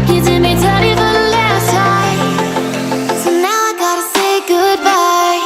You did me dirty for the last time, so now I gotta say goodbye.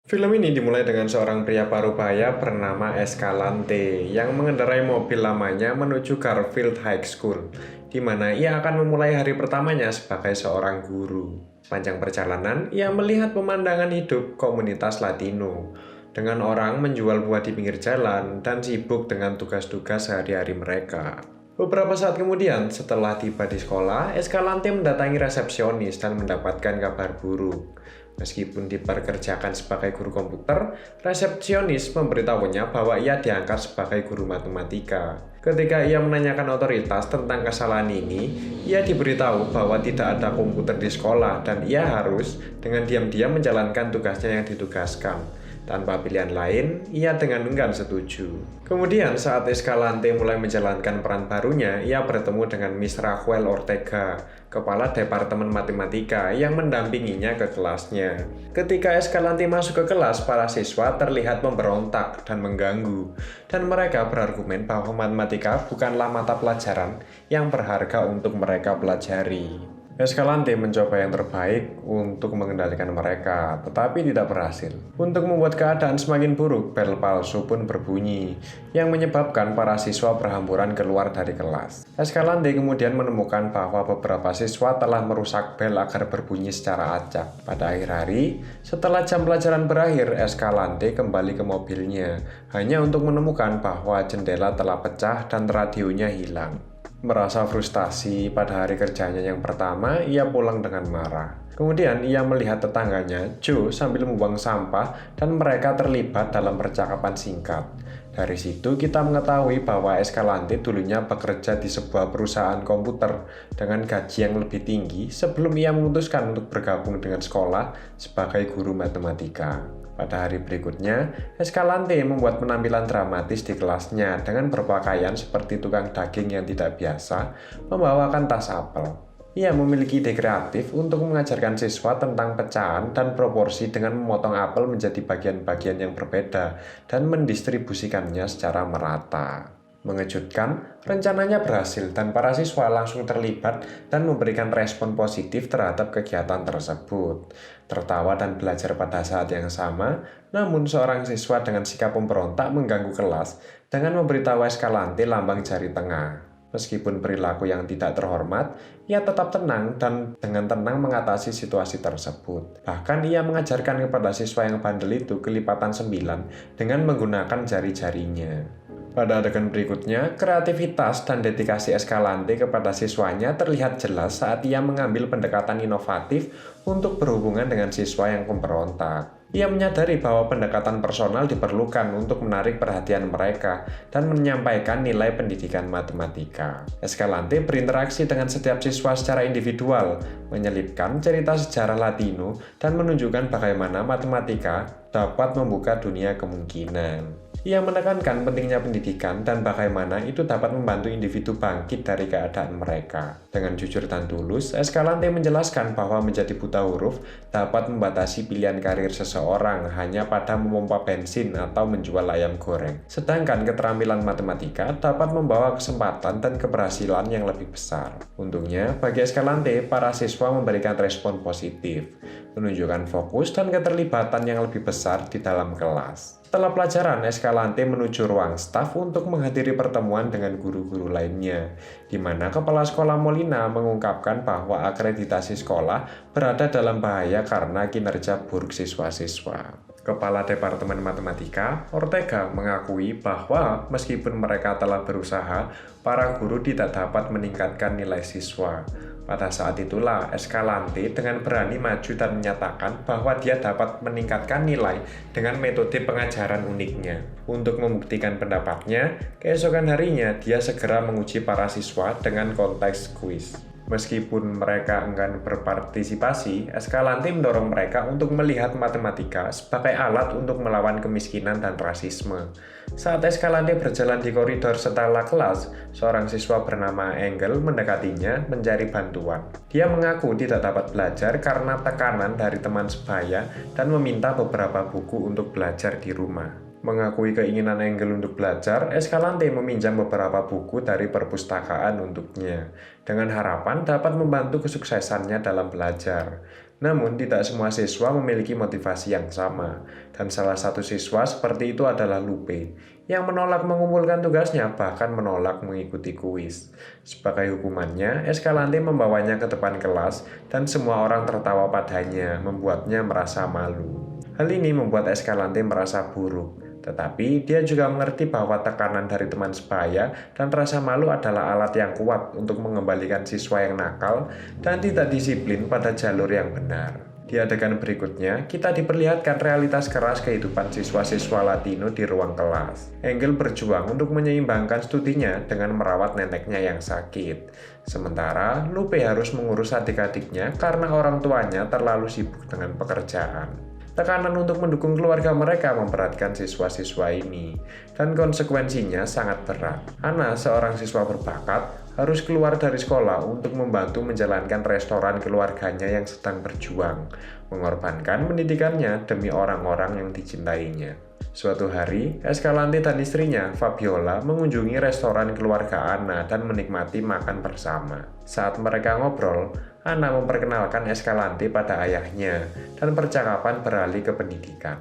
Film ini dimulai dengan seorang pria parubaya bernama Escalante yang mengendarai mobil lamanya menuju Garfield High School, di mana ia akan memulai hari pertamanya sebagai seorang guru. Sepanjang perjalanan, ia melihat pemandangan hidup komunitas Latino, dengan orang menjual buah di pinggir jalan dan sibuk dengan tugas-tugas sehari-hari mereka. Beberapa saat kemudian, setelah tiba di sekolah, Escalante mendatangi resepsionis dan mendapatkan kabar buruk. Meskipun dipekerjakan sebagai guru komputer, resepsionis memberitahunya bahwa ia diangkat sebagai guru matematika. Ketika ia menanyakan otoritas tentang kesalahan ini, ia diberitahu bahwa tidak ada komputer di sekolah dan ia harus dengan diam-diam menjalankan tugasnya yang ditugaskan. Tanpa pilihan lain, ia dengan enggan setuju. Kemudian saat Escalante mulai menjalankan peran barunya, ia bertemu dengan Miss Raquel Ortega, kepala Departemen Matematika yang mendampinginya ke kelasnya. Ketika Escalante masuk ke kelas, para siswa terlihat memberontak dan mengganggu, dan mereka berargumen bahwa matematika bukanlah mata pelajaran yang berharga untuk mereka pelajari. Escalante mencoba yang terbaik untuk mengendalikan mereka, tetapi tidak berhasil. Untuk membuat keadaan semakin buruk, bel palsu pun berbunyi, yang menyebabkan para siswa berhamburan keluar dari kelas. Escalante kemudian menemukan bahwa beberapa siswa telah merusak bel agar berbunyi secara acak. Pada akhir hari, setelah jam pelajaran berakhir, Escalante kembali ke mobilnya, hanya untuk menemukan bahwa jendela telah pecah dan radionya hilang. Merasa frustasi pada hari kerjanya yang pertama, ia pulang dengan marah. Kemudian ia melihat tetangganya, Joe, sambil membuang sampah dan mereka terlibat dalam percakapan singkat. Dari situ kita mengetahui bahwa Escalante dulunya bekerja di sebuah perusahaan komputer dengan gaji yang lebih tinggi sebelum ia memutuskan untuk bergabung dengan sekolah sebagai guru matematika. Pada hari berikutnya, Escalante membuat penampilan dramatis di kelasnya dengan berpakaian seperti tukang daging yang tidak biasa, membawakan tas apel. Ia memiliki ide kreatif untuk mengajarkan siswa tentang pecahan dan proporsi dengan memotong apel menjadi bagian-bagian yang berbeda dan mendistribusikannya secara merata. Mengejutkan, rencananya berhasil dan para siswa langsung terlibat dan memberikan respon positif terhadap kegiatan tersebut. Tertawa dan belajar pada saat yang sama, namun seorang siswa dengan sikap pemberontak mengganggu kelas dengan memberitahu Escalante lambang jari tengah. Meskipun perilaku yang tidak terhormat, ia tetap tenang dan dengan tenang mengatasi situasi tersebut. Bahkan ia mengajarkan kepada siswa yang bandel itu kelipatan 9 dengan menggunakan jari-jarinya. Pada adegan berikutnya, kreativitas dan dedikasi Escalante kepada siswanya terlihat jelas saat ia mengambil pendekatan inovatif untuk berhubungan dengan siswa yang pemberontak. Ia menyadari bahwa pendekatan personal diperlukan untuk menarik perhatian mereka dan menyampaikan nilai pendidikan matematika. Escalante berinteraksi dengan setiap siswa secara individual, menyelipkan cerita sejarah Latino, dan menunjukkan bagaimana matematika dapat membuka dunia kemungkinan. Ia menekankan pentingnya pendidikan dan bagaimana itu dapat membantu individu bangkit dari keadaan mereka. Dengan jujur dan tulus, Escalante menjelaskan bahwa menjadi buta huruf dapat membatasi pilihan karir seseorang hanya pada memompa bensin atau menjual ayam goreng. Sedangkan keterampilan matematika dapat membawa kesempatan dan keberhasilan yang lebih besar. Untungnya, bagi Escalante, para siswa memberikan respon positif, menunjukkan fokus dan keterlibatan yang lebih besar di dalam kelas. Setelah pelajaran, Escalante menuju ruang staf untuk menghadiri pertemuan dengan guru-guru lainnya, di mana Kepala Sekolah Molina mengungkapkan bahwa akreditasi sekolah berada dalam bahaya karena kinerja buruk siswa-siswa. Kepala Departemen Matematika, Ortega, mengakui bahwa meskipun mereka telah berusaha, para guru tidak dapat meningkatkan nilai siswa. Pada saat itulah Escalante dengan berani maju dan menyatakan bahwa dia dapat meningkatkan nilai dengan metode pengajaran uniknya. Untuk membuktikan pendapatnya, keesokan harinya dia segera menguji para siswa dengan konteks kuis. Meskipun mereka enggan berpartisipasi, Escalante mendorong mereka untuk melihat matematika sebagai alat untuk melawan kemiskinan dan rasisme. Saat Escalante berjalan di koridor setelah kelas, seorang siswa bernama Engel mendekatinya mencari bantuan. Dia mengaku tidak dapat belajar karena tekanan dari teman sebaya dan meminta beberapa buku untuk belajar di rumah. Mengakui keinginan Engel untuk belajar, Escalante meminjam beberapa buku dari perpustakaan untuknya, dengan harapan dapat membantu kesuksesannya dalam belajar. Namun, tidak semua siswa memiliki motivasi yang sama, dan salah satu siswa seperti itu adalah Lupe, yang menolak mengumpulkan tugasnya, bahkan menolak mengikuti kuis. Sebagai hukumannya, Escalante membawanya ke depan kelas, dan semua orang tertawa padanya, membuatnya merasa malu. Hal ini membuat Escalante merasa buruk. Tetapi dia juga mengerti bahwa tekanan dari teman sebaya dan rasa malu adalah alat yang kuat untuk mengembalikan siswa yang nakal dan tidak disiplin pada jalur yang benar. Di adegan berikutnya, kita diperlihatkan realitas keras kehidupan siswa-siswa Latino di ruang kelas. Engel berjuang untuk menyeimbangkan studinya dengan merawat neneknya yang sakit. Sementara, Lupe harus mengurus adik-adiknya karena orang tuanya terlalu sibuk dengan pekerjaan. Tekanan untuk mendukung keluarga mereka memberatkan siswa-siswa ini, dan konsekuensinya sangat berat. Ana, seorang siswa berbakat, harus keluar dari sekolah untuk membantu menjalankan restoran keluarganya yang sedang berjuang, mengorbankan pendidikannya demi orang-orang yang dicintainya. Suatu hari, Escalante dan istrinya, Fabiola, mengunjungi restoran keluarga Ana dan menikmati makan bersama. Saat mereka ngobrol, Ana memperkenalkan Escalante pada ayahnya, dan percakapan beralih ke pendidikan.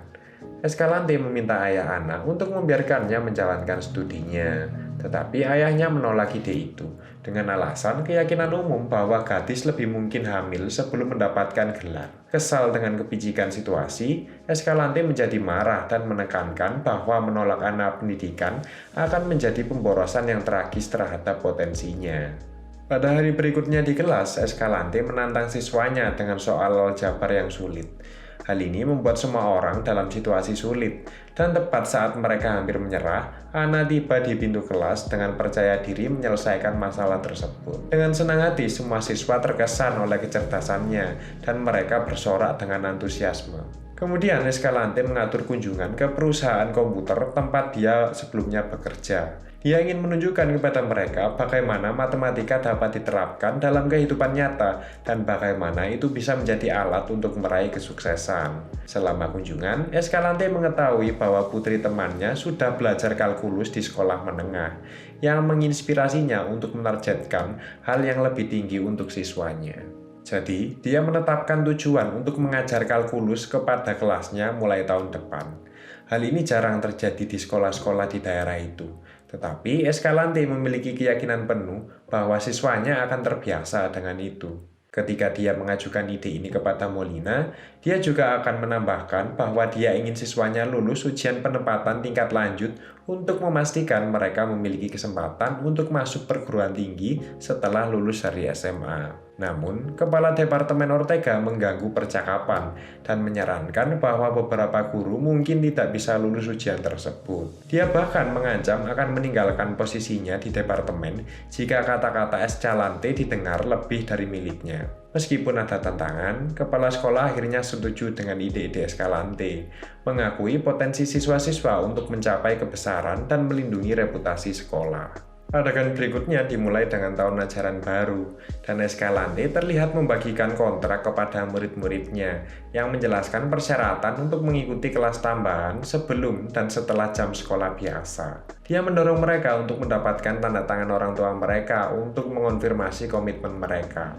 Escalante meminta ayah Ana untuk membiarkannya menjalankan studinya, tetapi ayahnya menolak ide itu, dengan alasan keyakinan umum bahwa gadis lebih mungkin hamil sebelum mendapatkan gelar. Kesal dengan kepicikan situasi, Escalante menjadi marah dan menekankan bahwa menolak Ana pendidikan akan menjadi pemborosan yang tragis terhadap potensinya. Pada hari berikutnya di kelas, Escalante menantang siswanya dengan soal aljabar yang sulit. Hal ini membuat semua orang dalam situasi sulit, dan tepat saat mereka hampir menyerah, Ana tiba di pintu kelas dengan percaya diri menyelesaikan masalah tersebut. Dengan senang hati, semua siswa terkesan oleh kecerdasannya, dan mereka bersorak dengan antusiasme. Kemudian Escalante mengatur kunjungan ke perusahaan komputer tempat dia sebelumnya bekerja. Dia ingin menunjukkan kepada mereka bagaimana matematika dapat diterapkan dalam kehidupan nyata dan bagaimana itu bisa menjadi alat untuk meraih kesuksesan. Selama kunjungan, Escalante mengetahui bahwa putri temannya sudah belajar kalkulus di sekolah menengah, yang menginspirasinya untuk menargetkan hal yang lebih tinggi untuk siswanya. Jadi, dia menetapkan tujuan untuk mengajar kalkulus kepada kelasnya mulai tahun depan. Hal ini jarang terjadi di sekolah-sekolah di daerah itu. Tetapi Escalante memiliki keyakinan penuh bahwa siswanya akan terbiasa dengan itu. Ketika dia mengajukan ide ini kepada Molina, dia juga akan menambahkan bahwa dia ingin siswanya lulus ujian penempatan tingkat lanjut untuk memastikan mereka memiliki kesempatan untuk masuk perguruan tinggi setelah lulus dari SMA. Namun, Kepala Departemen Ortega mengganggu percakapan dan menyarankan bahwa beberapa guru mungkin tidak bisa lulus ujian tersebut. Dia bahkan mengancam akan meninggalkan posisinya di departemen jika kata-kata Escalante didengar lebih dari miliknya. Meskipun ada tantangan, kepala sekolah akhirnya setuju dengan ide-ide Escalante, mengakui potensi siswa-siswa untuk mencapai kebesaran dan melindungi reputasi sekolah. Adegan berikutnya dimulai dengan tahun ajaran baru, dan Escalante terlihat membagikan kontrak kepada murid-muridnya yang menjelaskan persyaratan untuk mengikuti kelas tambahan sebelum dan setelah jam sekolah biasa. Dia mendorong mereka untuk mendapatkan tanda tangan orang tua mereka untuk mengonfirmasi komitmen mereka.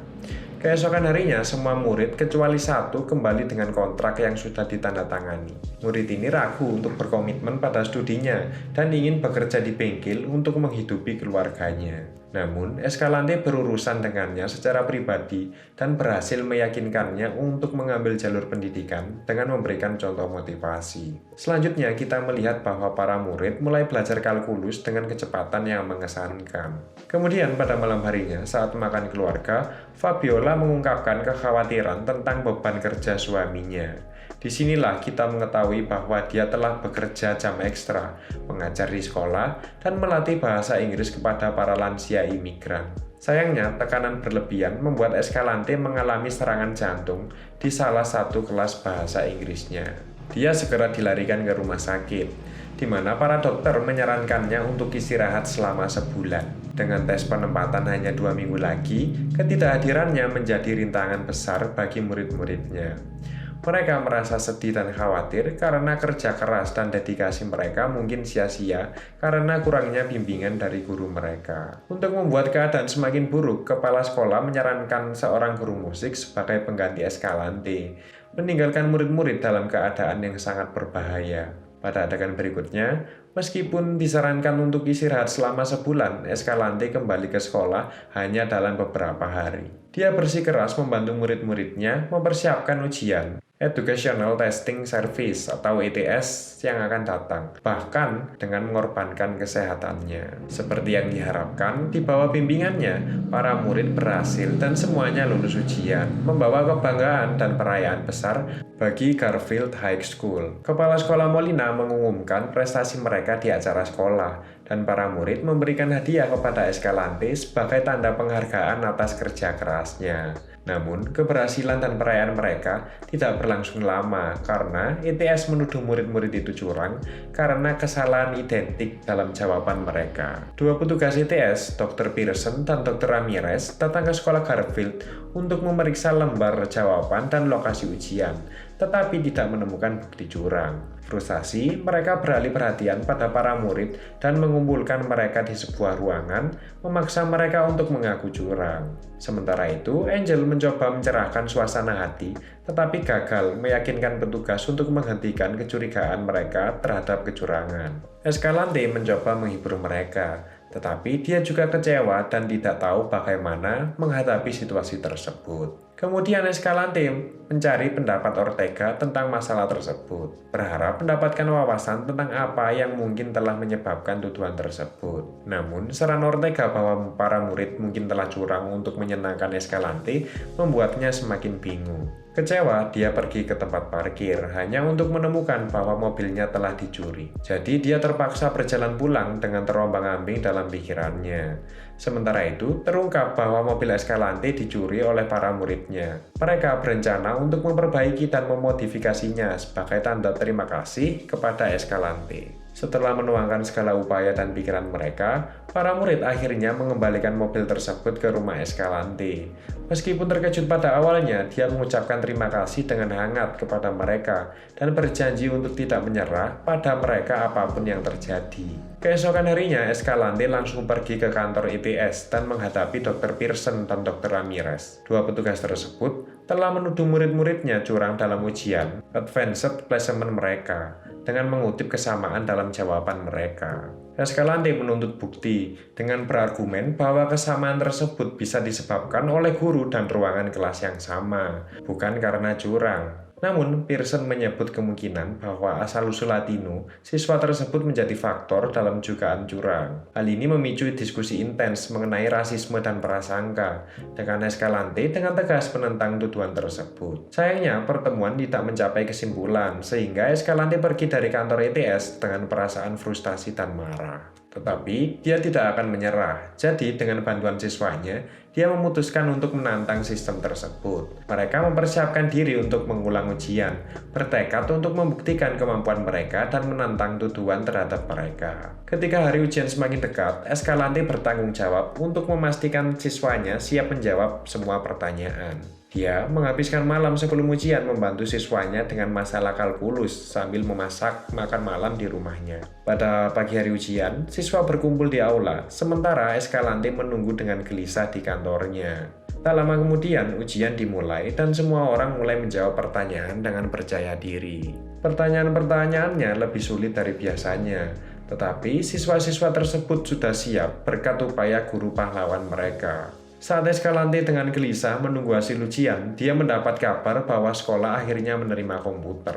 Keesokan harinya, semua murid kecuali satu kembali dengan kontrak yang sudah ditandatangani. Murid ini ragu untuk berkomitmen pada studinya dan ingin bekerja di bengkel untuk menghidupi keluarganya. Namun, Escalante berurusan dengannya secara pribadi dan berhasil meyakinkannya untuk mengambil jalur pendidikan dengan memberikan contoh motivasi. Selanjutnya, kita melihat bahwa para murid mulai belajar kalkulus dengan kecepatan yang mengesankan. Kemudian, pada malam harinya, saat makan keluarga, Fabiola mengungkapkan kekhawatiran tentang beban kerja suaminya. Disinilah kita mengetahui bahwa dia telah bekerja jam ekstra, mengajar di sekolah, dan melatih bahasa Inggris kepada para lansia imigran. Sayangnya, tekanan berlebihan membuat Escalante mengalami serangan jantung di salah satu kelas bahasa Inggrisnya. Dia segera dilarikan ke rumah sakit, di mana para dokter menyarankannya untuk istirahat selama sebulan. Dengan tes penempatan hanya 2 minggu lagi, ketidakhadirannya menjadi rintangan besar bagi murid-muridnya. Mereka merasa sedih dan khawatir karena kerja keras dan dedikasi mereka mungkin sia-sia karena kurangnya bimbingan dari guru mereka. Untuk membuat keadaan semakin buruk, kepala sekolah menyarankan seorang guru musik sebagai pengganti Escalante, meninggalkan murid-murid dalam keadaan yang sangat berbahaya. Pada adegan berikutnya, meskipun disarankan untuk istirahat selama sebulan, Escalante kembali ke sekolah hanya dalam beberapa hari. Dia bersikeras membantu murid-muridnya mempersiapkan ujian Educational Testing Service atau ETS yang akan datang, bahkan dengan mengorbankan kesehatannya. Seperti yang diharapkan, di bawah bimbingannya, para murid berhasil dan semuanya lulus ujian, membawa kebanggaan dan perayaan besar bagi Garfield High School. Kepala Sekolah Molina mengumumkan prestasi mereka di acara sekolah, dan para murid memberikan hadiah kepada Escalante sebagai tanda penghargaan atas kerja kerasnya. Namun, keberhasilan dan perayaan mereka tidak berlangsung lama karena ETS menuduh murid-murid itu curang karena kesalahan identik dalam jawaban mereka. Dua petugas ETS, Dr. Pearson dan Dr. Ramirez, datang ke sekolah Garfield untuk memeriksa lembar jawaban dan lokasi ujian, tetapi tidak menemukan bukti curang. Frustasi, mereka beralih perhatian pada para murid dan mengumpulkan mereka di sebuah ruangan, memaksa mereka untuk mengaku curang. Sementara itu, Angel mencoba mencerahkan suasana hati, tetapi gagal meyakinkan petugas untuk menghentikan kecurigaan mereka terhadap kecurangan. Escalante mencoba menghibur mereka, tetapi dia juga kecewa dan tidak tahu bagaimana menghadapi situasi tersebut. Kemudian Escalante mencari pendapat Ortega tentang masalah tersebut, berharap mendapatkan wawasan tentang apa yang mungkin telah menyebabkan tuduhan tersebut. Namun, saran Ortega bahwa para murid mungkin telah curang untuk menyenangkan Escalante membuatnya semakin bingung. Kecewa, dia pergi ke tempat parkir hanya untuk menemukan bahwa mobilnya telah dicuri. Jadi dia terpaksa berjalan pulang dengan terombang-ambing dalam pikirannya. Sementara itu, terungkap bahwa mobil Escalante dicuri oleh para muridnya. Mereka berencana untuk memperbaiki dan memodifikasinya sebagai tanda terima kasih kepada Escalante. Setelah menuangkan segala upaya dan pikiran mereka, para murid akhirnya mengembalikan mobil tersebut ke rumah Escalante. Meskipun terkejut pada awalnya, dia mengucapkan terima kasih dengan hangat kepada mereka dan berjanji untuk tidak menyerah pada mereka apapun yang terjadi. Keesokan harinya, Escalante langsung pergi ke kantor ITS dan menghadapi Dr. Pearson dan Dr. Ramirez. Dua petugas tersebut telah menuduh murid-muridnya curang dalam ujian Advanced Placement mereka dengan mengutip kesamaan dalam jawaban mereka. Escalante menuntut bukti dengan berargumen bahwa kesamaan tersebut bisa disebabkan oleh guru dan ruangan kelas yang sama, bukan karena curang. Namun, Pearson menyebut kemungkinan bahwa asal-usul Latino siswa tersebut menjadi faktor dalam dugaan curang. Hal ini memicu diskusi intens mengenai rasisme dan prasangka, dengan Escalante dengan tegas menentang tuduhan tersebut. Sayangnya, pertemuan tidak mencapai kesimpulan, sehingga Escalante pergi dari kantor ETS dengan perasaan frustasi dan marah. Tetapi, dia tidak akan menyerah. Jadi, dengan bantuan siswanya, dia memutuskan untuk menantang sistem tersebut. Mereka mempersiapkan diri untuk mengulang ujian, bertekad untuk membuktikan kemampuan mereka dan menantang tuduhan terhadap mereka. Ketika hari ujian semakin dekat, Escalante bertanggung jawab untuk memastikan siswanya siap menjawab semua pertanyaan. Dia menghabiskan malam sebelum ujian membantu siswanya dengan masalah kalkulus sambil memasak makan malam di rumahnya. Pada pagi hari ujian, siswa berkumpul di aula, sementara Escalante menunggu dengan gelisah di kantornya. Tak lama kemudian, ujian dimulai dan semua orang mulai menjawab pertanyaan dengan percaya diri. Pertanyaan-pertanyaannya lebih sulit dari biasanya, tetapi siswa-siswa tersebut sudah siap berkat upaya guru pahlawan mereka. Saat Escalante dengan gelisah menunggu hasil ujian, dia mendapat kabar bahwa sekolah akhirnya menerima komputer.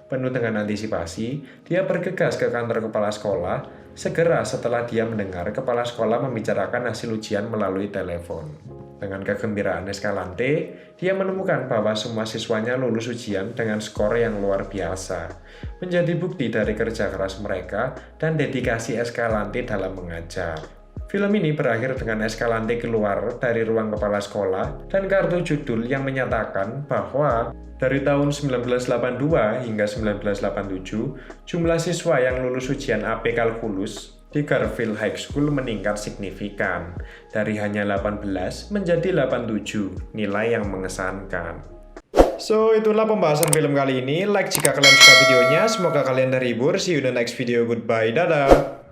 Penuh dengan antisipasi, dia bergegas ke kantor kepala sekolah, segera setelah dia mendengar kepala sekolah membicarakan hasil ujian melalui telepon. Dengan kegembiraan Escalante, dia menemukan bahwa semua siswanya lulus ujian dengan skor yang luar biasa, menjadi bukti dari kerja keras mereka dan dedikasi Escalante dalam mengajar. Film ini berakhir dengan Escalante keluar dari ruang kepala sekolah dan kartu judul yang menyatakan bahwa dari tahun 1982 hingga 1987, jumlah siswa yang lulus ujian AP Kalkulus di Garfield High School meningkat signifikan, dari hanya 18 menjadi 87, nilai yang mengesankan. So, itulah pembahasan film kali ini. Like jika kalian suka videonya. Semoga kalian terhibur. See you in the next video. Goodbye. Dadah.